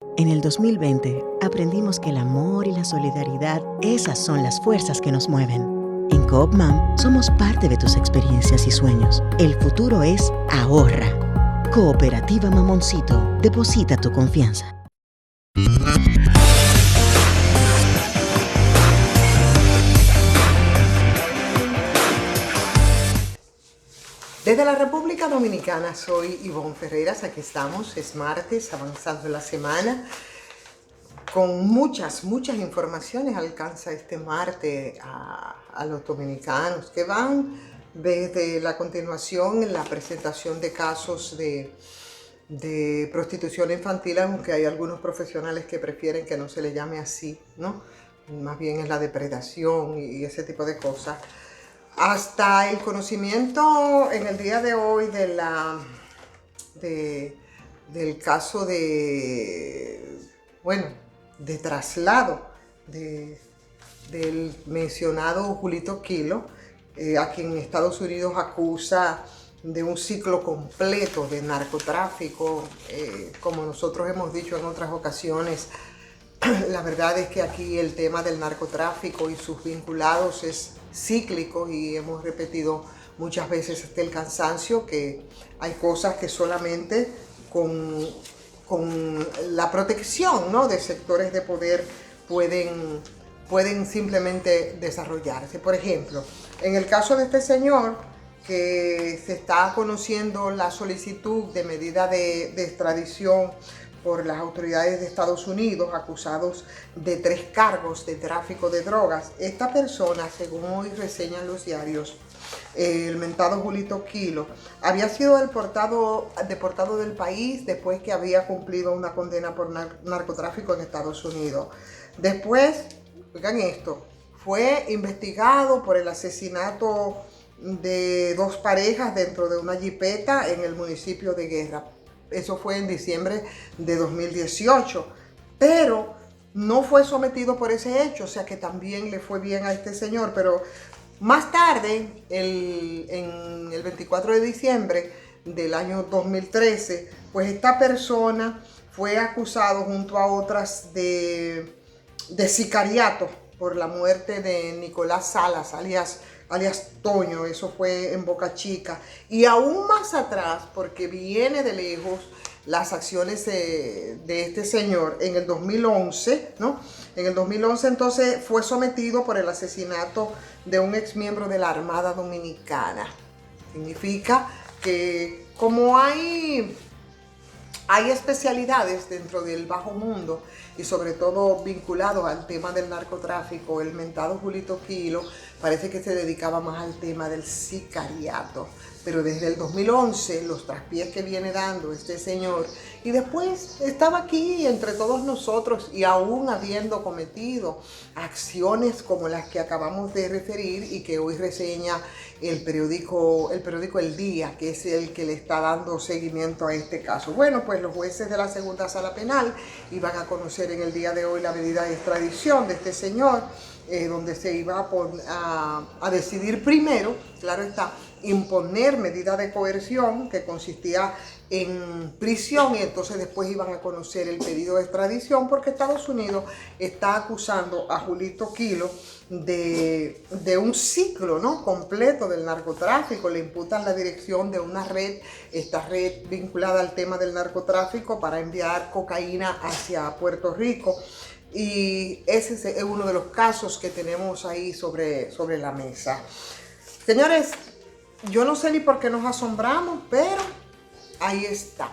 En el 2020 aprendimos que el amor y la solidaridad, esas son las fuerzas que nos mueven. En Coopmam somos parte de tus experiencias y sueños. El futuro es ahorra. Cooperativa Mamoncito, deposita tu confianza. Desde la República Dominicana soy Ivonne Ferreras, aquí estamos, es martes, avanzando la semana, con muchas informaciones alcanza este martes a los dominicanos que van desde la continuación en la presentación de casos de prostitución infantil, aunque hay algunos profesionales que prefieren que no se le llame así, ¿no? Más bien es la depredación y ese tipo de cosas. Hasta el conocimiento en el día de hoy del caso de traslado del mencionado Julito Kilo, a quien Estados Unidos acusa de un ciclo completo de narcotráfico. Como nosotros hemos dicho en otras ocasiones, la verdad es que aquí el tema del narcotráfico y sus vinculados es cíclico y hemos repetido muchas veces hasta el cansancio que hay cosas que solamente con la protección, ¿no?, de sectores de poder pueden simplemente desarrollarse. Por ejemplo, en el caso de este señor, que se está conociendo la solicitud de medida de extradición por las autoridades de Estados Unidos, acusados de 3 cargos de tráfico de drogas. Esta persona, según hoy reseñan los diarios, el mentado Julito Kilo, había sido deportado del país después que había cumplido una condena por narcotráfico en Estados Unidos. Después, oigan esto, fue investigado por el asesinato de 2 parejas dentro de una jipeta en el municipio de Guerra. Eso fue en diciembre de 2018, pero no fue sometido por ese hecho, o sea que también le fue bien a este señor. Pero más tarde, en el 24 de diciembre del año 2013, pues esta persona fue acusado junto a otras de sicariato por la muerte de Nicolás Salas, alias Toño. Eso fue en Boca Chica. Y aún más atrás, porque viene de lejos, las acciones de este señor en el 2011, ¿no? En el 2011 entonces fue sometido por el asesinato de un exmiembro de la Armada Dominicana. Significa que como hay especialidades dentro del bajo mundo y sobre todo vinculados al tema del narcotráfico, el mentado Julito Kilo parece que se dedicaba más al tema del sicariato. Pero desde el 2011, los traspiés que viene dando este señor, y después estaba aquí entre todos nosotros y aún habiendo cometido acciones como las que acabamos de referir y que hoy reseña el periódico El Día, que es el que le está dando seguimiento a este caso. Bueno, pues los jueces de la segunda sala penal iban a conocer en el día de hoy la medida de extradición de este señor, donde se iba a decidir primero, claro está, imponer medida de coerción que consistía en prisión, y entonces después iban a conocer el pedido de extradición, porque Estados Unidos está acusando a Julito Kilo de un ciclo, ¿no?, completo del narcotráfico. Le imputan la dirección de una red, esta red vinculada al tema del narcotráfico para enviar cocaína hacia Puerto Rico. Y ese es uno de los casos que tenemos ahí sobre la mesa. Señores, yo no sé ni por qué nos asombramos, pero ahí está.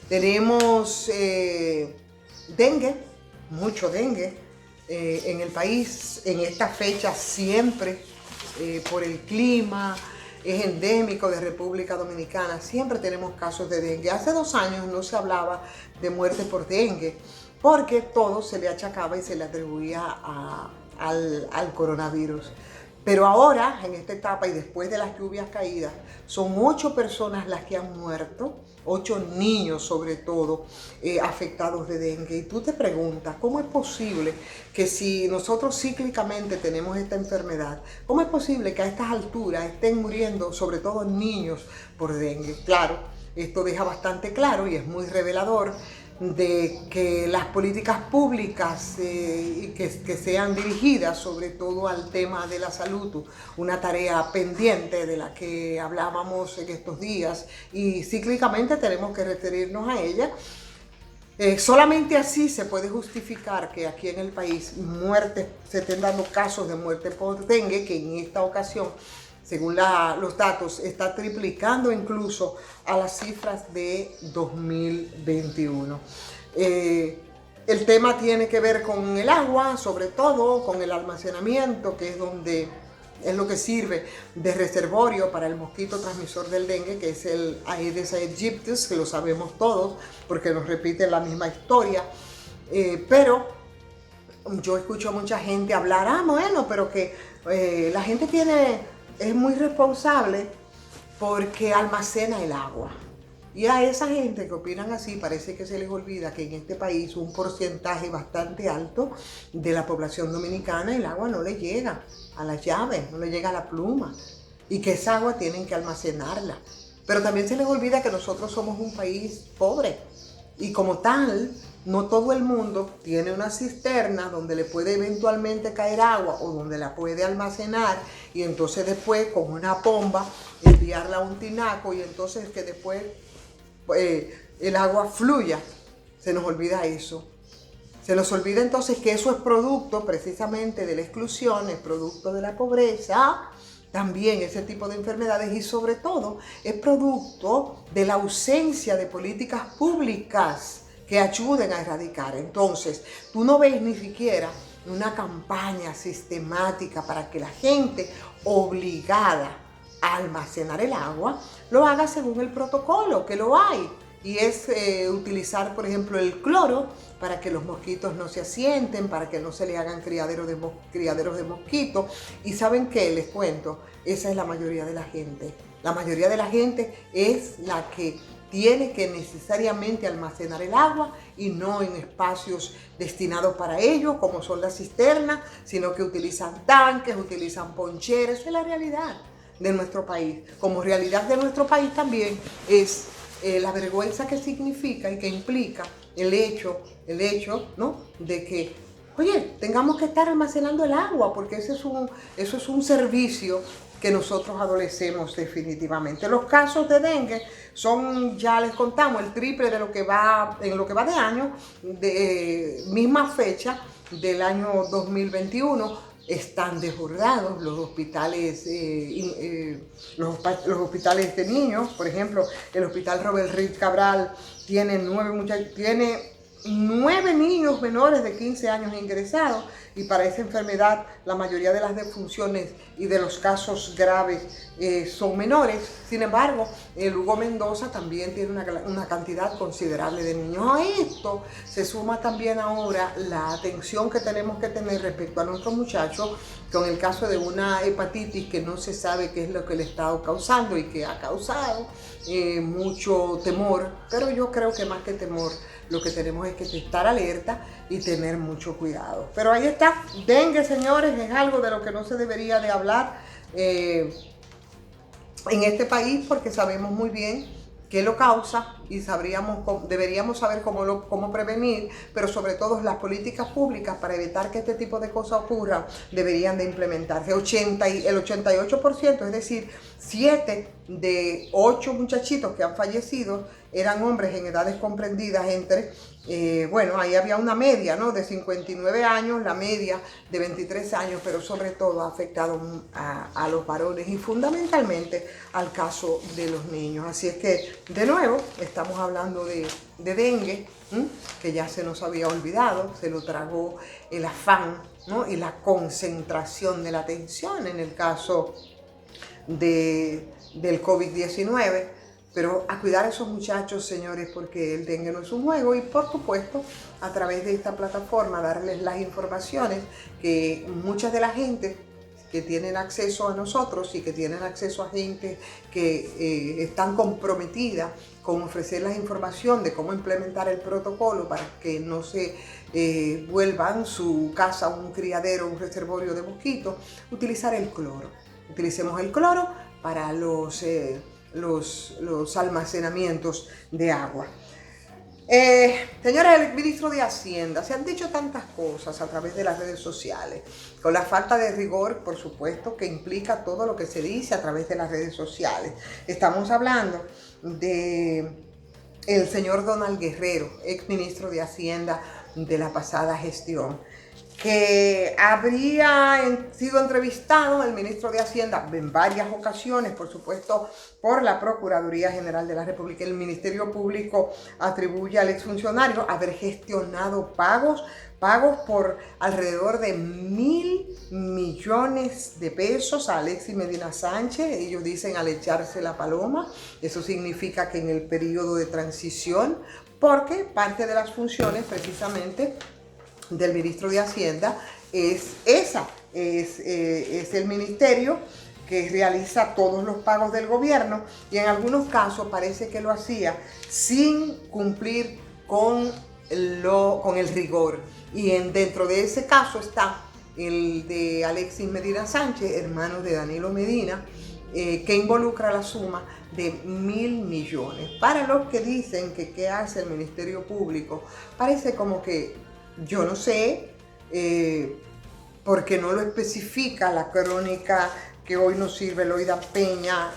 Tenemos dengue, mucho dengue en el país en esta fecha siempre, por el clima. Es endémico de República Dominicana, siempre tenemos casos de dengue. Hace 2 años no se hablaba de muerte por dengue, porque todo se le achacaba y se le atribuía al coronavirus. Pero ahora, en esta etapa y después de las lluvias caídas, son 8 personas las que han muerto, 8 niños sobre todo, afectados de dengue. Y tú te preguntas, ¿cómo es posible que si nosotros cíclicamente tenemos esta enfermedad, cómo es posible que a estas alturas estén muriendo sobre todo niños por dengue? Claro, esto deja bastante claro y es muy revelador de que las políticas públicas que sean dirigidas sobre todo al tema de la salud, una tarea pendiente de la que hablábamos en estos días y cíclicamente tenemos que referirnos a ella. Solamente así se puede justificar que aquí en el país se estén dando casos de muerte por dengue, que en esta ocasión, según los datos, está triplicando incluso a las cifras de 2021. El tema tiene que ver con el agua, sobre todo con el almacenamiento, que es lo que sirve de reservorio para el mosquito transmisor del dengue, que es el Aedes aegyptus, que lo sabemos todos porque nos repite la misma historia. Pero yo escucho a mucha gente hablar, bueno, pero que la gente es muy responsable porque almacena el agua. Y a esa gente que opinan así parece que se les olvida que en este país un porcentaje bastante alto de la población dominicana el agua no le llega a las llaves, no le llega a la pluma y que esa agua tienen que almacenarla. Pero también se les olvida que nosotros somos un país pobre y como tal no todo el mundo tiene una cisterna donde le puede eventualmente caer agua o donde la puede almacenar y entonces después con una bomba enviarla a un tinaco y entonces que después el agua fluya. Se nos olvida eso. Se nos olvida entonces que eso es producto precisamente de la exclusión, es producto de la pobreza, también ese tipo de enfermedades y sobre todo es producto de la ausencia de políticas públicas que ayuden a erradicar. Entonces, tú no ves ni siquiera una campaña sistemática para que la gente obligada a almacenar el agua lo haga según el protocolo, que lo hay. Y es utilizar, por ejemplo, el cloro para que los mosquitos no se asienten, para que no se le hagan criaderos de mosquitos. Y ¿saben qué? Les cuento, esa es la mayoría de la gente. La mayoría de la gente es la que tiene que necesariamente almacenar el agua y no en espacios destinados para ello, como son las cisternas, sino que utilizan tanques, utilizan poncheras. Esa es la realidad de nuestro país. Como realidad de nuestro país también es la vergüenza que significa y que implica el hecho, ¿no?, de que, oye, tengamos que estar almacenando el agua, porque eso es un servicio que nosotros adolecemos definitivamente. Los casos de dengue son, ya les contamos, el triple de lo que va de año, de misma fecha del año 2021. Están desbordados los hospitales, los hospitales de niños. Por ejemplo, el hospital Robert Reed Cabral tiene 9 niños menores de 15 años ingresados y para esa enfermedad la mayoría de las defunciones y de los casos graves son menores. Sin embargo, el Hugo Mendoza también tiene una cantidad considerable de niños. A esto se suma también ahora la atención que tenemos que tener respecto a nuestros muchachos con el caso de una hepatitis que no se sabe qué es lo que le está causando y que ha causado mucho temor, pero yo creo que más que temor lo que tenemos es que estar alerta y tener mucho cuidado. Pero ahí está, dengue, señores, es algo de lo que no se debería de hablar en este país porque sabemos muy bien qué lo causa y deberíamos saber cómo prevenir, pero sobre todo las políticas públicas para evitar que este tipo de cosas ocurran deberían de implementarse. El 88%, es decir, 7 de 8 muchachitos que han fallecido eran hombres en edades comprendidas entre, ahí había una media, ¿no?, de 59 años, la media de 23 años, pero sobre todo ha afectado a los varones y fundamentalmente al caso de los niños. Así es que, de nuevo, estamos hablando de dengue, que ya se nos había olvidado, se lo tragó el afán, ¿no?, y la concentración de la atención en el caso del COVID-19. Pero a cuidar a esos muchachos, señores, porque el dengue no es un juego y, por supuesto, a través de esta plataforma darles las informaciones que muchas de la gente que tienen acceso a nosotros y que tienen acceso a gente que están comprometidas con ofrecer la información de cómo implementar el protocolo para que no se vuelvan su casa un criadero, un reservorio de mosquitos, utilizar el cloro. Utilicemos el cloro para los almacenamientos de agua. Señora, el ministro de Hacienda, se han dicho tantas cosas a través de las redes sociales, con la falta de rigor, por supuesto, que implica todo lo que se dice a través de las redes sociales. Estamos hablando de el señor Donald Guerrero, ex ministro de Hacienda de la pasada gestión, que habría sido entrevistado el ministro de Hacienda en varias ocasiones, por supuesto, por la Procuraduría General de la República. El Ministerio Público atribuye al exfuncionario haber gestionado pagos por alrededor de 1.000 millones de pesos a Alexis Medina Sánchez. Ellos dicen al echarse la paloma. Eso significa que en el periodo de transición, porque parte de las funciones precisamente del ministro de Hacienda es el ministerio que realiza todos los pagos del gobierno, y en algunos casos parece que lo hacía sin cumplir con el rigor. Y dentro de ese caso está el de Alexis Medina Sánchez, hermano de Danilo Medina, que involucra la suma de 1.000 millones. Para los que dicen que qué hace el Ministerio Público, parece como que yo no sé, porque no lo especifica la crónica que hoy nos sirve Loida Peña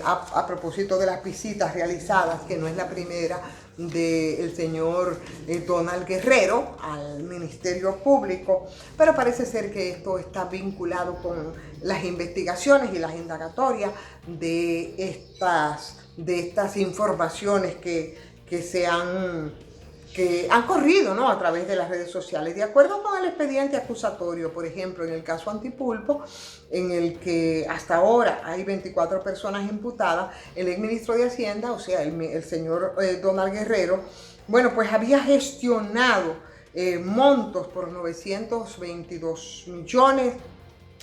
a propósito de las visitas realizadas, que no es la primera, del señor Donald Guerrero al Ministerio Público, pero parece ser que esto está vinculado con las investigaciones y las indagatorias de estas informaciones que han corrido, ¿no?, a través de las redes sociales. De acuerdo con el expediente acusatorio, por ejemplo, en el caso Antipulpo, en el que hasta ahora hay 24 personas imputadas, el exministro de Hacienda, o sea, el señor Donald Guerrero, bueno, pues había gestionado montos por 922 millones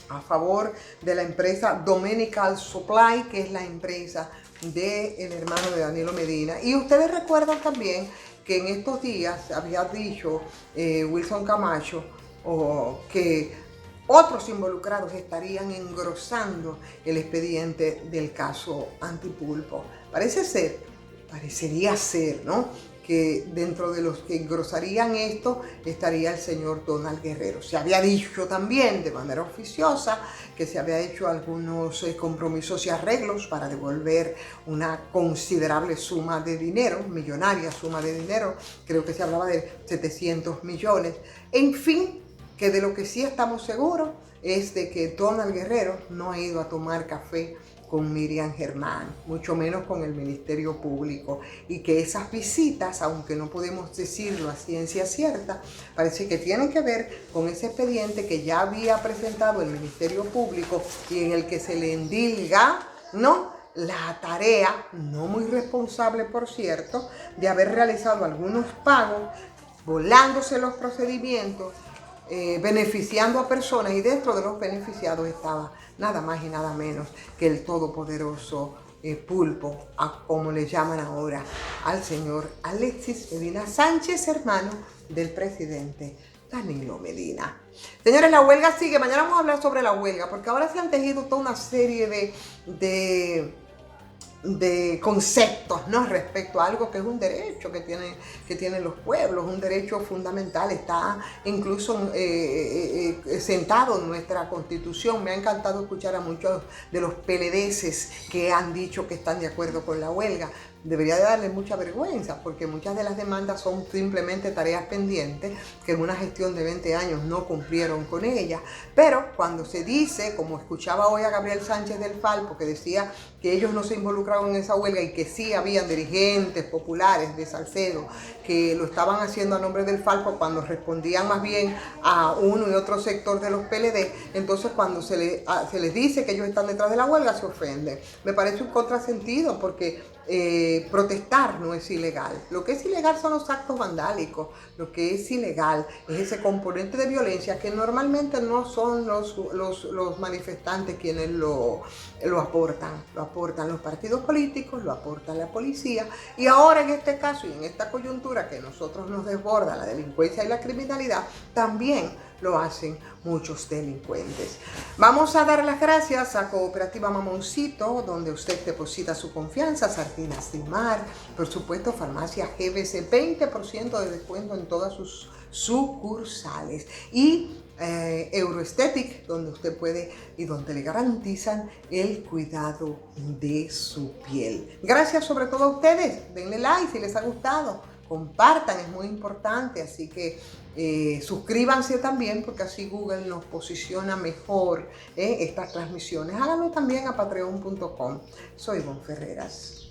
a favor de la empresa Dominical Supply, que es la empresa del hermano de Danilo Medina. Y ustedes recuerdan también que en estos días había dicho Wilson Camacho que otros involucrados estarían engrosando el expediente del caso Antipulpo. Parecería ser, ¿no?, que dentro de los que engrosarían esto estaría el señor Donald Guerrero. Se había dicho también de manera oficiosa que se había hecho algunos compromisos y arreglos para devolver una considerable suma de dinero, millonaria suma de dinero, creo que se hablaba de 700 millones. En fin, que de lo que sí estamos seguros es de que Donald Guerrero no ha ido a tomar café con Miriam Germán, mucho menos con el Ministerio Público, y que esas visitas, aunque no podemos decirlo a ciencia cierta, parece que tienen que ver con ese expediente que ya había presentado el Ministerio Público y en el que se le endilga, ¿no?, la tarea, no muy responsable por cierto, de haber realizado algunos pagos, volándose los procedimientos, beneficiando a personas, y dentro de los beneficiados estaba nada más y nada menos que el todopoderoso Pulpo, como le llaman ahora al señor Alexis Medina Sánchez, hermano del presidente Danilo Medina. Señores, la huelga sigue. Mañana vamos a hablar sobre la huelga, porque ahora se han tejido toda una serie de conceptos, ¿no?, respecto a algo que es un derecho que tienen los pueblos, un derecho fundamental, está incluso sentado en nuestra Constitución. Me ha encantado escuchar a muchos de los PLDeses que han dicho que están de acuerdo con la huelga. Debería de darle mucha vergüenza, porque muchas de las demandas son simplemente tareas pendientes que en una gestión de 20 años no cumplieron con ellas. Pero cuando se dice, como escuchaba hoy a Gabriel Sánchez del Falpo, que decía que ellos no se involucraron en esa huelga y que sí habían dirigentes populares de Salcedo que lo estaban haciendo a nombre del Falpo, cuando respondían más bien a uno y otro sector de los PLD, entonces cuando se les dice que ellos están detrás de la huelga, se ofenden. Me parece un contrasentido, porque protestar no es ilegal. Lo que es ilegal son los actos vandálicos. Lo que es ilegal es ese componente de violencia que normalmente no son los manifestantes quienes lo aportan. Lo aportan los partidos políticos, lo aporta la policía, y ahora en este caso y en esta coyuntura que nosotros nos desborda la delincuencia y la criminalidad, también lo hacen muchos delincuentes. Vamos a dar las gracias a Cooperativa Mamoncito, donde usted deposita su confianza, sardinas de mar, por supuesto Farmacia GBC, 20% de descuento en todas sus sucursales, y Euroesthetic, donde usted puede y donde le garantizan el cuidado de su piel. Gracias sobre todo a ustedes, denle like si les ha gustado, compartan, es muy importante, así que suscríbanse también, porque así Google nos posiciona mejor estas transmisiones. Háganlo también a patreon.com. Soy Ivonne Ferreras.